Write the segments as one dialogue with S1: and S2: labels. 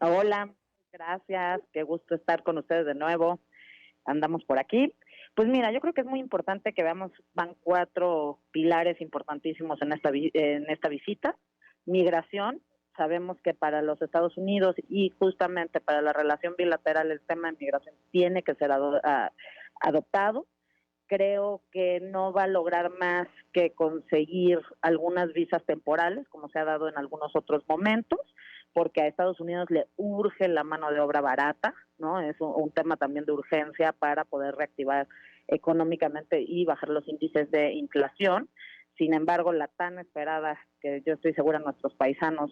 S1: Hola, gracias, qué gusto estar con ustedes de nuevo. Andamos por aquí. Pues mira, yo creo que es muy importante que veamos, van cuatro pilares importantísimos en esta visita. Migración, sabemos que para los Estados Unidos y justamente para la relación bilateral el tema de migración tiene que ser adoptado. Creo que no va a lograr más que conseguir algunas visas temporales, como se ha dado en algunos otros momentos, porque a Estados Unidos le urge la mano de obra barata, ¿no? Es un tema también de urgencia para poder reactivar económicamente y bajar los índices de inflación. Sin embargo, la tan esperada, que yo estoy segura nuestros paisanos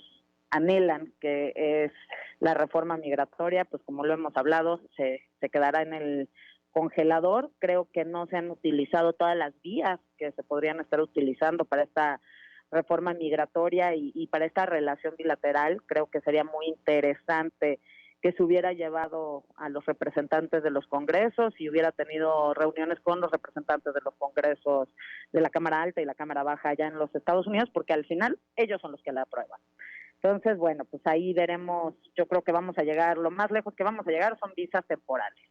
S1: anhelan, que es la reforma migratoria, pues como lo hemos hablado, se quedará en el congelador. Creo que no se han utilizado todas las vías que se podrían estar utilizando para esta reforma migratoria y para esta relación bilateral. Creo que sería muy interesante que se hubiera llevado a los representantes de los congresos y hubiera tenido reuniones con los representantes de los congresos de la Cámara Alta y la Cámara Baja allá en los Estados Unidos, porque al final ellos son los que la aprueban. Entonces, bueno, pues ahí veremos. Yo creo que vamos a llegar, lo más lejos que vamos a llegar son visas temporales.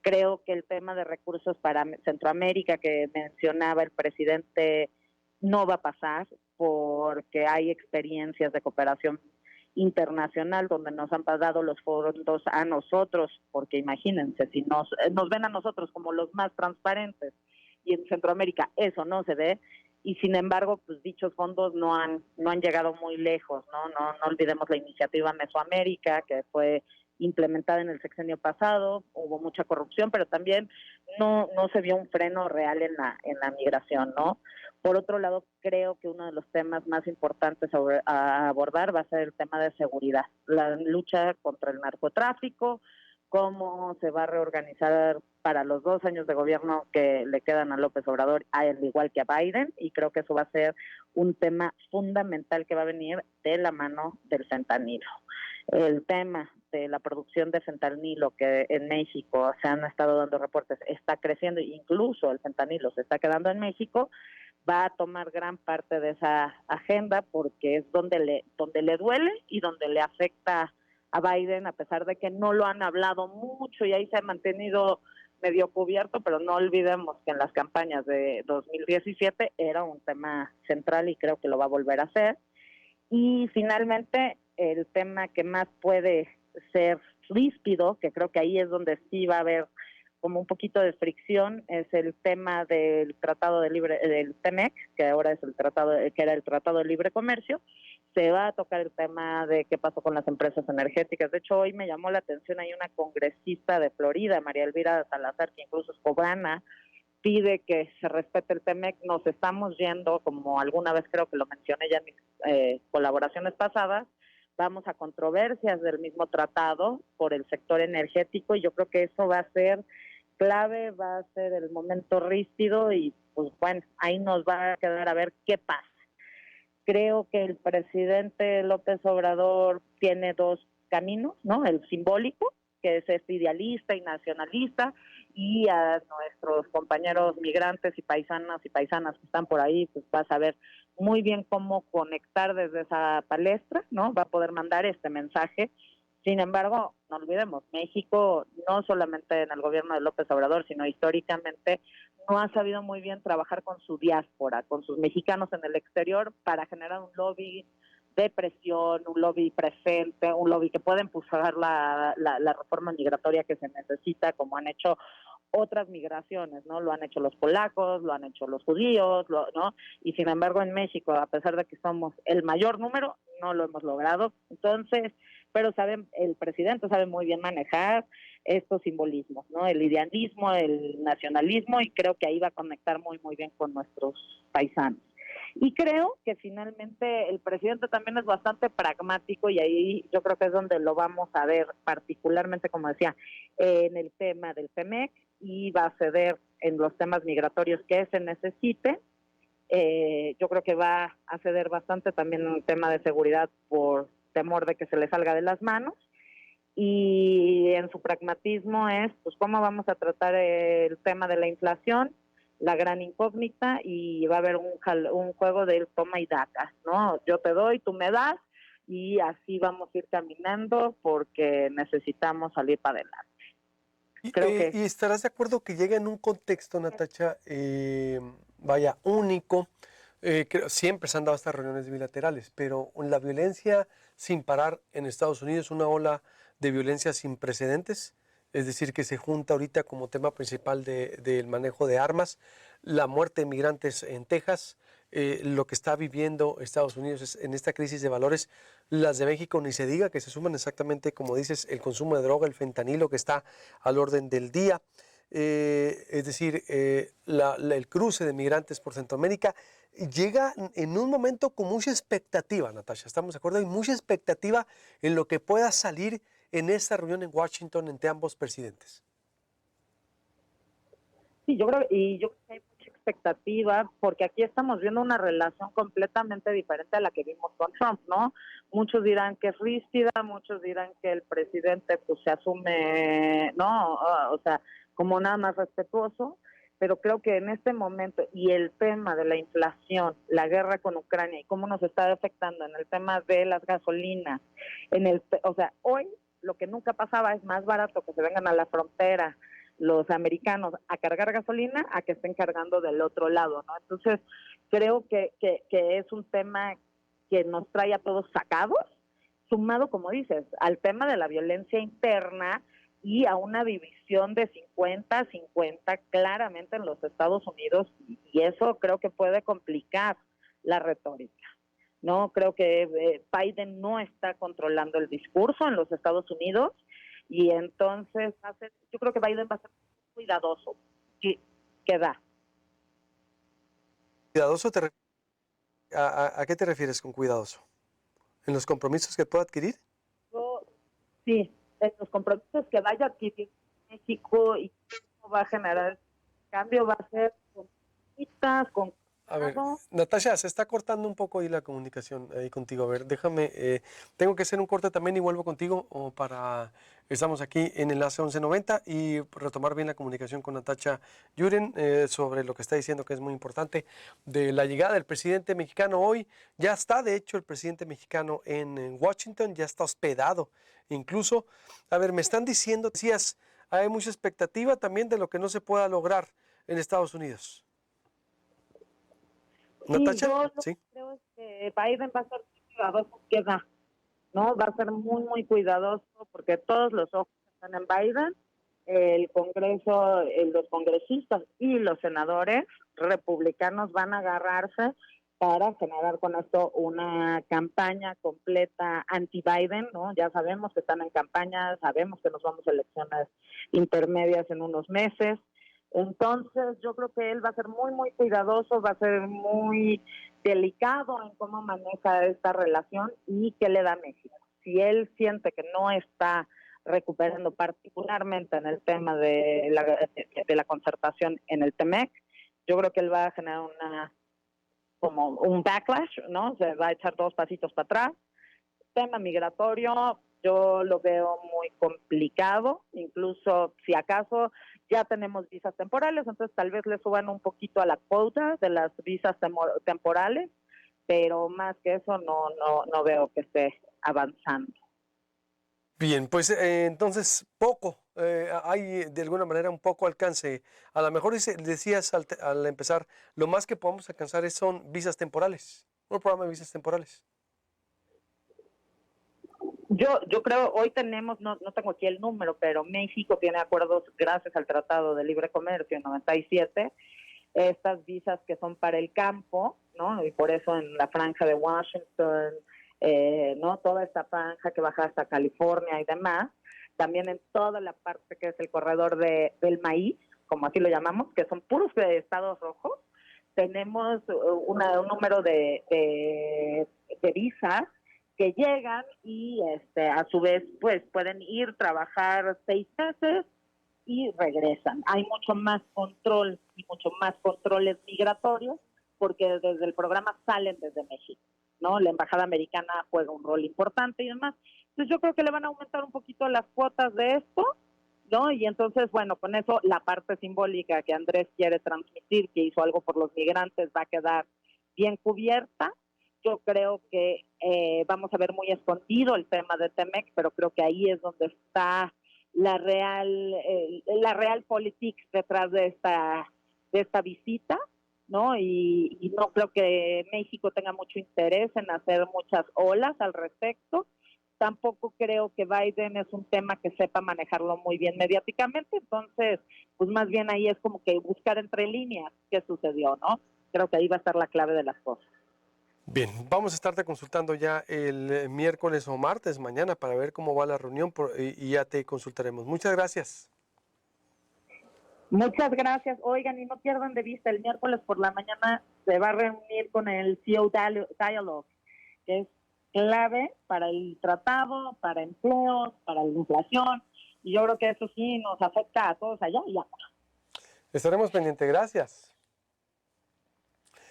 S1: Creo que el tema de recursos para Centroamérica que mencionaba el presidente no va a pasar, porque hay experiencias de cooperación internacional donde nos han pagado los fondos a nosotros, porque imagínense, si nos ven a nosotros como los más transparentes y en Centroamérica eso no se ve, y sin embargo, pues dichos fondos no han llegado muy lejos, no olvidemos la iniciativa Mesoamérica, que fue implementada en el sexenio pasado. Hubo mucha corrupción, pero también no se vio un freno real en la migración, ¿no? Por otro lado, creo que uno de los temas más importantes a abordar va a ser el tema de seguridad, la lucha contra el narcotráfico, cómo se va a reorganizar para los 2 años de gobierno que le quedan a López Obrador, al igual que a Biden, y creo que eso va a ser un tema fundamental que va a venir de la mano del fentanilo. El tema de la producción de fentanilo, que en México se han estado dando reportes, está creciendo, incluso el fentanilo se está quedando en México, va a tomar gran parte de esa agenda, porque es donde le duele y donde le afecta a Biden, a pesar de que no lo han hablado mucho y ahí se ha mantenido medio cubierto, pero no olvidemos que en las campañas de 2017 era un tema central y creo que lo va a volver a hacer. Y finalmente, el tema que más puede ser ríspido, que creo que ahí es donde sí va a haber como un poquito de fricción, es el tema del del TEMEC, que ahora es que era el Tratado de Libre Comercio. Se va a tocar el tema de qué pasó con las empresas energéticas. De hecho, hoy me llamó la atención, hay una congresista de Florida, María Elvira Salazar, que incluso es cubana, pide que se respete el TEMEC. Nos estamos yendo, como alguna vez creo que lo mencioné ya en mis colaboraciones pasadas, vamos a controversias del mismo tratado por el sector energético, y yo creo que eso va a ser clave, va a ser el momento ríspido, y pues bueno, ahí nos va a quedar a ver qué pasa. Creo que el presidente López Obrador tiene dos caminos, ¿no? El simbólico, que es este idealista y nacionalista, y a nuestros compañeros migrantes y paisanas que están por ahí, pues va a saber muy bien cómo conectar desde esa palestra, ¿no? Va a poder mandar este mensaje. Sin embargo, no olvidemos, México, no solamente en el gobierno de López Obrador, sino históricamente, no ha sabido muy bien trabajar con su diáspora, con sus mexicanos en el exterior, para generar un lobby de presión, un lobby presente, un lobby que pueda impulsar la reforma migratoria que se necesita, como han hecho otras migraciones, ¿no? Lo han hecho los polacos, lo han hecho los judíos, ¿no? Y sin embargo en México, a pesar de que somos el mayor número, no lo hemos logrado. Entonces, pero el presidente sabe muy bien manejar estos simbolismos, ¿no? El idealismo, el nacionalismo, y creo que ahí va a conectar muy, muy bien con nuestros paisanos. Y creo que finalmente el presidente también es bastante pragmático, y ahí yo creo que es donde lo vamos a ver, particularmente, como decía, en el tema del PEMEC, y va a ceder en los temas migratorios que se necesite. Yo creo que va a ceder bastante también en el tema de seguridad por temor de que se le salga de las manos, y en su pragmatismo es, pues, cómo vamos a tratar el tema de la inflación, la gran incógnita, y va a haber un juego del toma y daca, ¿no? Yo te doy, tú me das, y así vamos a ir caminando porque necesitamos salir para adelante. Creo que
S2: ¿Y estarás de acuerdo que llega en un contexto, Natacha, vaya, único? Siempre se han dado estas reuniones bilaterales, pero la violencia sin parar en Estados Unidos, una ola de violencia sin precedentes, es decir, que se junta ahorita como tema principal del manejo de armas, la muerte de migrantes en Texas, lo que está viviendo Estados Unidos en esta crisis de valores, las de México ni se diga, que se suman exactamente, como dices, el consumo de droga, el fentanilo que está al orden del día. Es decir, el cruce de migrantes por Centroamérica llega en un momento con mucha expectativa, Natasha, ¿estamos de acuerdo? Hay mucha expectativa en lo que pueda salir en esta reunión en Washington entre ambos presidentes.
S1: sí, yo creo que hay mucha expectativa porque aquí estamos viendo una relación completamente diferente a la que vimos con Trump, ¿no? Muchos dirán que es ríspida, muchos dirán que el presidente pues se asume, ¿no? O sea, como nada más respetuoso, pero creo que en este momento y el tema de la inflación, la guerra con Ucrania y cómo nos está afectando en el tema de las gasolinas, o sea, hoy lo que nunca pasaba es más barato que se vengan a la frontera los americanos a cargar gasolina a que estén cargando del otro lado, ¿no? Entonces, creo que es un tema que nos trae a todos sacados, sumado, como dices, al tema de la violencia interna y a una división de 50-50 claramente en los Estados Unidos, y eso creo que puede complicar la retórica. No, creo que Biden no está controlando el discurso en los Estados Unidos y entonces yo creo que Biden va a ser cuidadoso. ¿Qué da?
S2: ¿Cuidadoso a qué te refieres con cuidadoso? ¿En los compromisos que pueda adquirir?
S1: Sí, en los compromisos que vaya a adquirir México y cómo va a generar cambio va a ser con citas, con
S2: A ver,
S1: cuidado.
S2: Natasha, se está cortando un poco ahí la comunicación ahí contigo. A ver, déjame, tengo que hacer un corte también y vuelvo contigo estamos aquí en Enlace 1190 y retomar bien la comunicación con Natasha Yuren sobre lo que está diciendo que es muy importante de la llegada del presidente mexicano hoy. Ya está, de hecho, el presidente mexicano en Washington, ya está hospedado. Incluso, a ver, me están diciendo, decías, hay mucha expectativa también de lo que no se pueda lograr en Estados Unidos.
S1: Sí,
S2: Natacha,
S1: yo lo que
S2: sí.
S1: creo es que Biden va a ser muy cuidadoso, queda, ¿no? Va a ser muy, muy cuidadoso porque todos los ojos están en Biden, el Congreso, los congresistas y los senadores republicanos van a agarrarse para generar con esto una campaña completa anti-Biden, ¿no? Ya sabemos que están en campaña, sabemos que nos vamos a elecciones intermedias en unos meses. Entonces, yo creo que él va a ser muy, muy cuidadoso, va a ser muy delicado en cómo maneja esta relación y qué le da a México. Si él siente que no está recuperando particularmente en el tema de la concertación en el TEMEC, yo creo que él va a generar como un backlash, ¿no? Se va a echar dos pasitos para atrás. Tema migratorio, yo lo veo muy complicado, incluso si acaso ya tenemos visas temporales, entonces tal vez le suban un poquito a la cuota de las visas temporales, pero más que eso no veo que esté avanzando.
S2: Bien, pues entonces poco, hay de alguna manera un poco alcance. A lo mejor decías al empezar, lo más que podemos alcanzar son visas temporales, un programa de visas temporales.
S1: Yo creo, hoy tenemos, no tengo aquí el número, pero México tiene acuerdos gracias al Tratado de Libre Comercio en 97, estas visas que son para el campo, ¿no? Y por eso en la franja de Washington, ¿no? Toda esta franja que baja hasta California y demás, también en toda la parte que es el corredor del maíz, como así lo llamamos, que son puros estados rojos, tenemos un número de visas que llegan y a su vez pues pueden ir, trabajar 6 meses y regresan. Hay mucho más control y mucho más controles migratorios porque desde el programa salen desde México, ¿no? La embajada americana juega un rol importante y demás. Entonces yo creo que le van a aumentar un poquito las cuotas de esto, ¿no? Y entonces, bueno, con eso la parte simbólica que Andrés quiere transmitir, que hizo algo por los migrantes, va a quedar bien cubierta. Yo creo que vamos a ver muy escondido el tema de Temex, pero creo que ahí es donde está la real politics detrás de esta visita, ¿no? Y no creo que México tenga mucho interés en hacer muchas olas al respecto. Tampoco creo que Biden es un tema que sepa manejarlo muy bien mediáticamente, entonces, pues más bien ahí es como que buscar entre líneas qué sucedió, ¿no? Creo que ahí va a estar la clave de las cosas.
S2: Bien, vamos a estarte consultando ya el miércoles o martes mañana para ver cómo va la reunión y ya te consultaremos. Muchas gracias.
S1: Muchas gracias. Oigan, y no pierdan de vista, el miércoles por la mañana se va a reunir con el CEO Dialogue, que es clave para el tratado, para empleos, para la inflación, y yo creo que eso sí nos afecta a todos allá y acá.
S2: Estaremos pendientes. Gracias.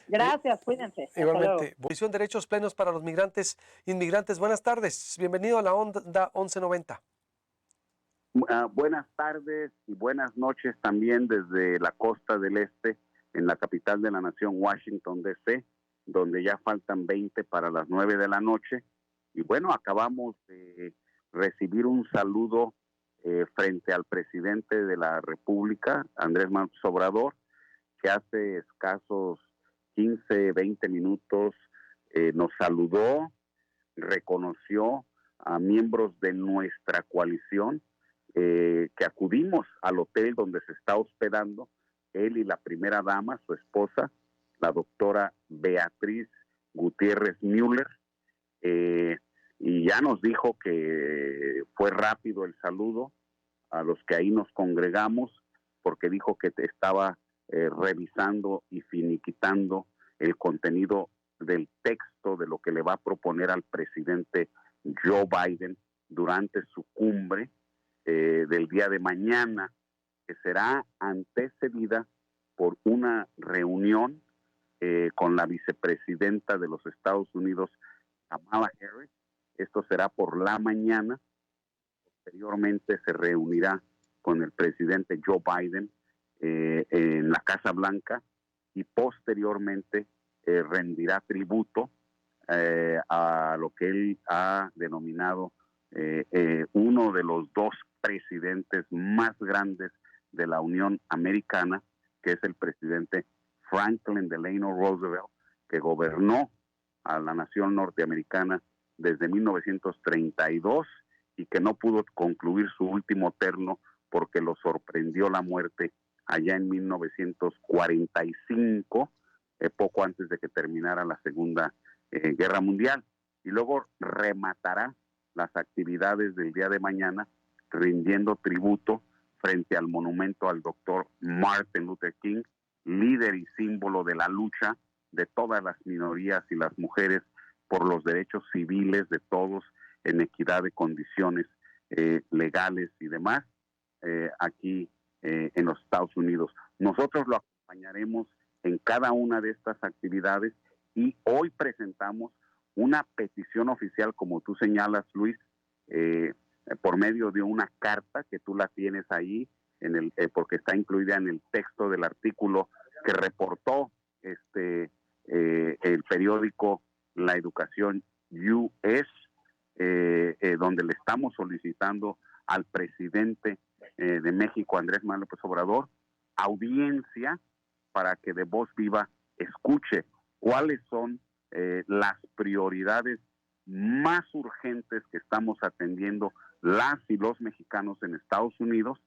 S1: Gracias, cuídense.
S2: Igualmente, Comisión Derechos Plenos para los Migrantes, Inmigrantes. Buenas tardes. Bienvenido a la Onda 1190.
S3: Buenas tardes y buenas noches también desde la costa del este, en la capital de la nación, Washington, D.C., donde ya faltan 20 para las 9 de la noche. Y bueno, acabamos de recibir un saludo frente al presidente de la República, Andrés Manuel López Obrador, que hace escasos 15, 20 minutos nos saludó, reconoció a miembros de nuestra coalición, que acudimos al hotel donde se está hospedando él y la primera dama, su esposa, la doctora Beatriz Gutiérrez Müller, y ya nos dijo que fue rápido el saludo a los que ahí nos congregamos, porque dijo que estaba revisando y finiquitando el contenido del texto de lo que le va a proponer al presidente Joe Biden durante su cumbre del día de mañana, que será antecedida por una reunión con la vicepresidenta de los Estados Unidos, Kamala Harris. Esto será por la mañana. Posteriormente se reunirá con el presidente Joe Biden en la Casa Blanca y posteriormente rendirá tributo a lo que él ha denominado uno de los dos presidentes más grandes de la Unión Americana, que es el presidente Franklin Delano Roosevelt, que gobernó a la nación norteamericana desde 1932 y que no pudo concluir su último terno porque lo sorprendió la muerte allá en 1945, poco antes de que terminara la Segunda Guerra Mundial. Y luego rematará las actividades del día de mañana rindiendo tributo frente al monumento al doctor Martin Luther King, líder y símbolo de la lucha de todas las minorías y las mujeres por los derechos civiles de todos en equidad de condiciones legales y demás aquí en los Estados Unidos. Nosotros lo acompañaremos en cada una de estas actividades y hoy presentamos una petición oficial, como tú señalas, Luis, por medio de una carta que tú la tienes ahí, porque está incluida en el texto del artículo que reportó el periódico La Educación US, donde le estamos solicitando al presidente de México, Andrés Manuel López Obrador, audiencia para que de voz viva escuche cuáles son las prioridades más urgentes que estamos atendiendo las y los mexicanos en Estados Unidos,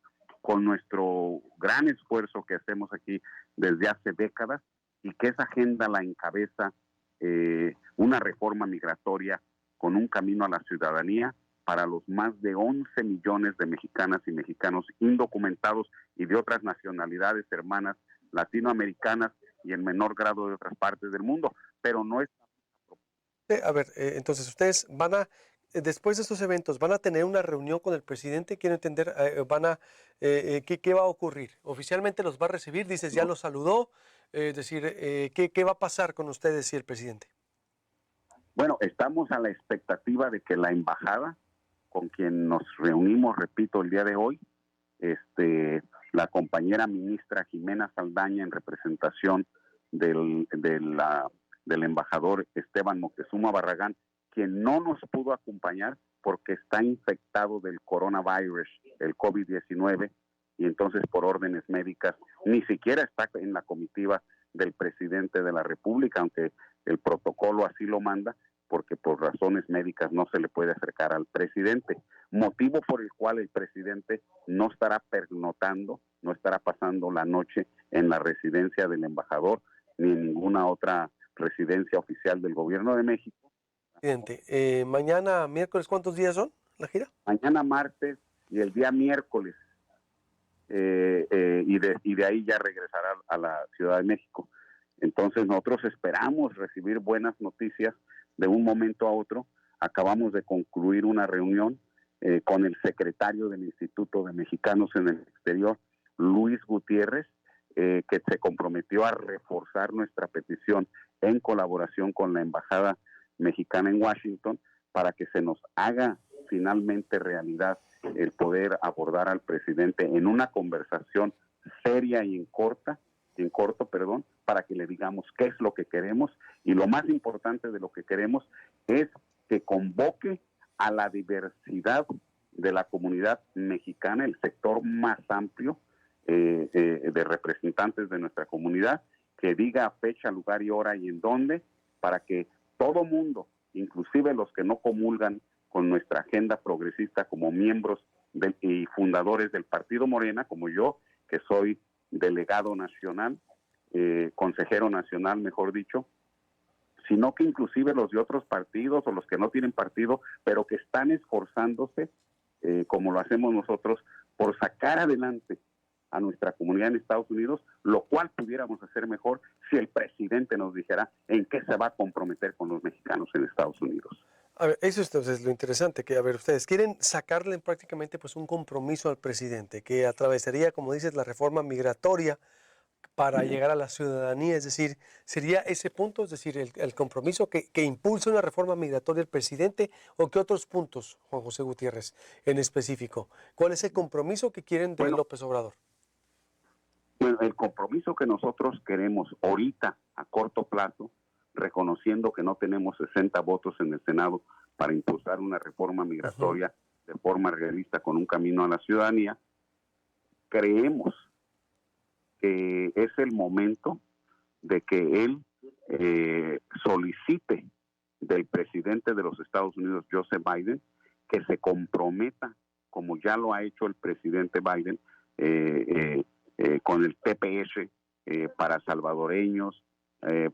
S3: con nuestro gran esfuerzo que hacemos aquí desde hace décadas, y que esa agenda la encabeza una reforma migratoria con un camino a la ciudadanía para los más de 11 millones de mexicanas y mexicanos indocumentados y de otras nacionalidades hermanas latinoamericanas y en menor grado de otras partes del mundo, pero no es...
S2: A ver, entonces ustedes van a, después de estos eventos, van a tener una reunión con el presidente. Quiero entender, ¿qué va a ocurrir? ¿Oficialmente los va a recibir? Dices, ya los saludó. Es decir, ¿qué va a pasar con ustedes y el presidente?
S3: Bueno, estamos a la expectativa de que la embajada con quien nos reunimos, repito, el día de hoy, la compañera ministra Jimena Saldaña, en representación de la del embajador Esteban Moctezuma Barragán, quien no nos pudo acompañar porque está infectado del coronavirus, el COVID-19, y entonces por órdenes médicas ni siquiera está en la comitiva del presidente de la República, aunque el protocolo así lo manda, porque por razones médicas no se le puede acercar al presidente, motivo por el cual el presidente no estará pernoctando, no estará pasando la noche en la residencia del embajador ni en ninguna otra residencia oficial del gobierno de México.
S2: Presidente, mañana miércoles, ¿cuántos días son la gira?
S3: Mañana martes y el día miércoles, y de ahí ya regresará a la Ciudad de México. Entonces nosotros esperamos recibir buenas noticias de un momento a otro. Acabamos de concluir una reunión con el secretario del Instituto de Mexicanos en el Exterior, Luis Gutiérrez, que se comprometió a reforzar nuestra petición en colaboración con la Embajada Mexicana en Washington para que se nos haga finalmente realidad el poder abordar al presidente en una conversación seria y en corto, para que le digamos qué es lo que queremos, y lo más importante de lo que queremos es que convoque a la diversidad de la comunidad mexicana, el sector más amplio de representantes de nuestra comunidad, que diga fecha, lugar y hora y en dónde, para que todo mundo, inclusive los que no comulgan con nuestra agenda progresista como miembros y fundadores del Partido Morena, como yo, que soy delegado nacional, consejero nacional, mejor dicho, sino que inclusive los de otros partidos o los que no tienen partido, pero que están esforzándose, como lo hacemos nosotros, por sacar adelante a nuestra comunidad en Estados Unidos, lo cual pudiéramos hacer mejor si el presidente nos dijera en qué se va a comprometer con los mexicanos en Estados Unidos.
S2: A ver, eso es entonces lo interesante, que a ver, ustedes quieren sacarle prácticamente pues un compromiso al presidente que atravesaría, como dices, la reforma migratoria para llegar a la ciudadanía, es decir, sería ese punto, es decir, el compromiso que impulsa una reforma migratoria el presidente, o qué otros puntos, Juan José Gutiérrez, en específico. ¿Cuál es el compromiso que quieren de López Obrador?
S3: Bueno, el compromiso que nosotros queremos ahorita, a corto plazo, reconociendo que no tenemos 60 votos en el Senado para impulsar una reforma migratoria de forma realista con un camino a la ciudadanía, creemos que es el momento de que él solicite del presidente de los Estados Unidos, Joseph Biden, que se comprometa, como ya lo ha hecho el presidente Biden, con el TPS para salvadoreños,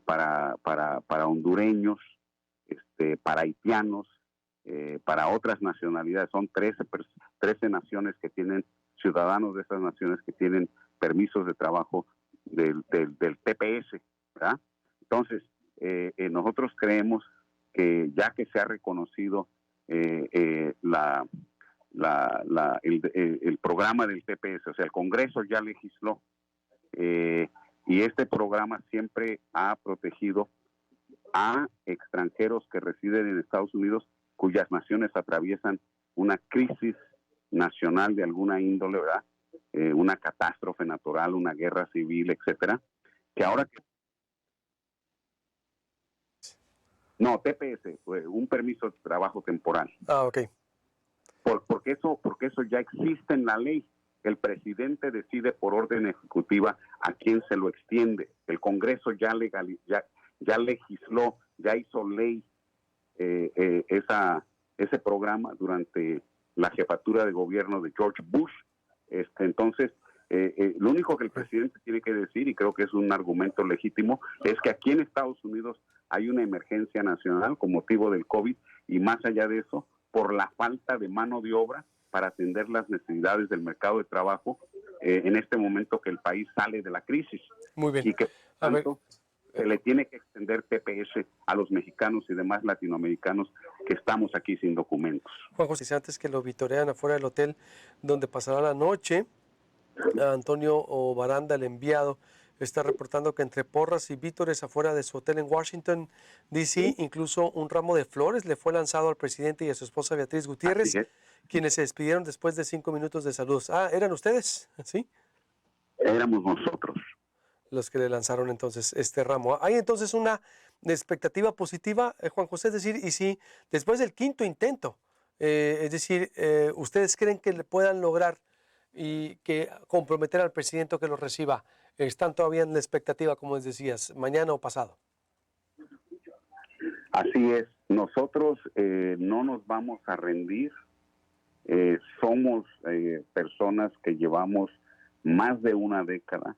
S3: para hondureños, para haitianos, para otras nacionalidades. Son 13 naciones que tienen, ciudadanos de esas naciones que tienen permisos de trabajo del TPS, ¿verdad? Entonces, nosotros creemos que ya que se ha reconocido el programa del TPS, o sea, el Congreso ya legisló, y este programa siempre ha protegido a extranjeros que residen en Estados Unidos cuyas naciones atraviesan una crisis nacional de alguna índole, ¿verdad? Una catástrofe natural, una guerra civil, etcétera, que ahora no, TPS, un permiso de trabajo temporal.
S2: Ah, ok.
S3: Porque eso ya existe en la ley. El presidente decide por orden ejecutiva a quién se lo extiende. El Congreso ya legisló, ya hizo ley ese programa durante la jefatura de gobierno de George Bush. Entonces, lo único que el presidente tiene que decir, y creo que es un argumento legítimo, es que aquí en Estados Unidos hay una emergencia nacional con motivo del COVID, y más allá de eso, por la falta de mano de obra para atender las necesidades del mercado de trabajo en este momento que el país sale de la crisis.
S2: Muy bien.
S3: Y que, por tanto, se le tiene que extender TPS a los mexicanos y demás latinoamericanos que estamos aquí sin documentos.
S2: Juan José, antes que lo vitorean afuera del hotel donde pasará la noche, Antonio Baranda, el enviado, está reportando que entre porras y vítores afuera de su hotel en Washington, D.C., incluso un ramo de flores le fue lanzado al presidente y a su esposa Beatriz Gutiérrez, quienes se despidieron después de 5 minutos de saludos. Ah, ¿eran ustedes? ¿Sí?
S3: Éramos nosotros
S2: los que le lanzaron entonces este ramo. Hay entonces una de expectativa positiva, Juan José, es decir, y si después del quinto intento, es decir, ustedes creen que le puedan lograr y que comprometer al presidente que lo reciba, están todavía en la expectativa, como les decías, mañana o pasado.
S3: Así es, nosotros no nos vamos a rendir, somos personas que llevamos más de una década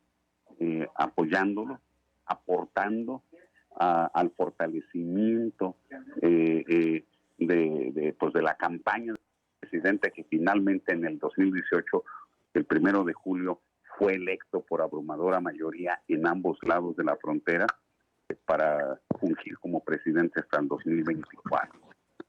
S3: apoyándolo, aportando al fortalecimiento de la campaña del presidente, que finalmente en el 2018, el 1 de julio, fue electo por abrumadora mayoría en ambos lados de la frontera para fungir como presidente hasta el 2024.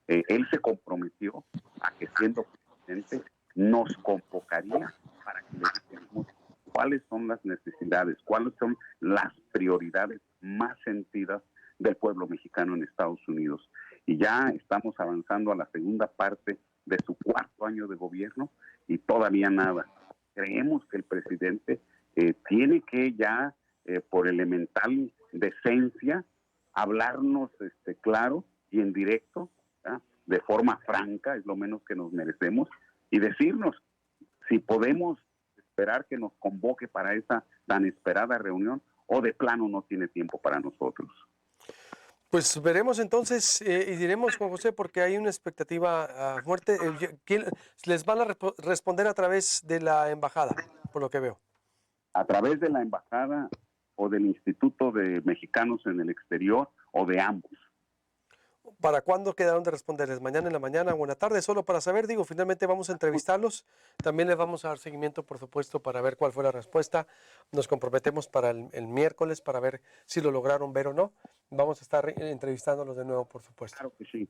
S3: Él se comprometió a que, siendo presidente, nos convocaría para que le dijéramos cuáles son las necesidades, cuáles son las prioridades más sentidas del pueblo mexicano en Estados Unidos. Y ya estamos avanzando a la segunda parte de su 4º año de gobierno y todavía nada. Creemos que el presidente tiene que ya, por elemental decencia, hablarnos claro y en directo, ¿verdad?, de forma franca, es lo menos que nos merecemos, y decirnos si podemos esperar que nos convoque para esa tan esperada reunión o de plano no tiene tiempo para nosotros.
S2: Pues veremos entonces y diremos, Juan José, porque hay una expectativa fuerte. ¿Quién les van a responder a través de la embajada, por lo que veo?
S3: A través de la embajada o del Instituto de Mexicanos en el Exterior o de ambos.
S2: ¿Para cuándo quedaron de responderles? ¿Mañana en la mañana o en la tarde? Solo para saber, digo, finalmente vamos a entrevistarlos. También les vamos a dar seguimiento, por supuesto, para ver cuál fue la respuesta. Nos comprometemos para el miércoles para ver si lo lograron ver o no. Vamos a estar entrevistándolos de nuevo, por supuesto.
S3: Claro que sí.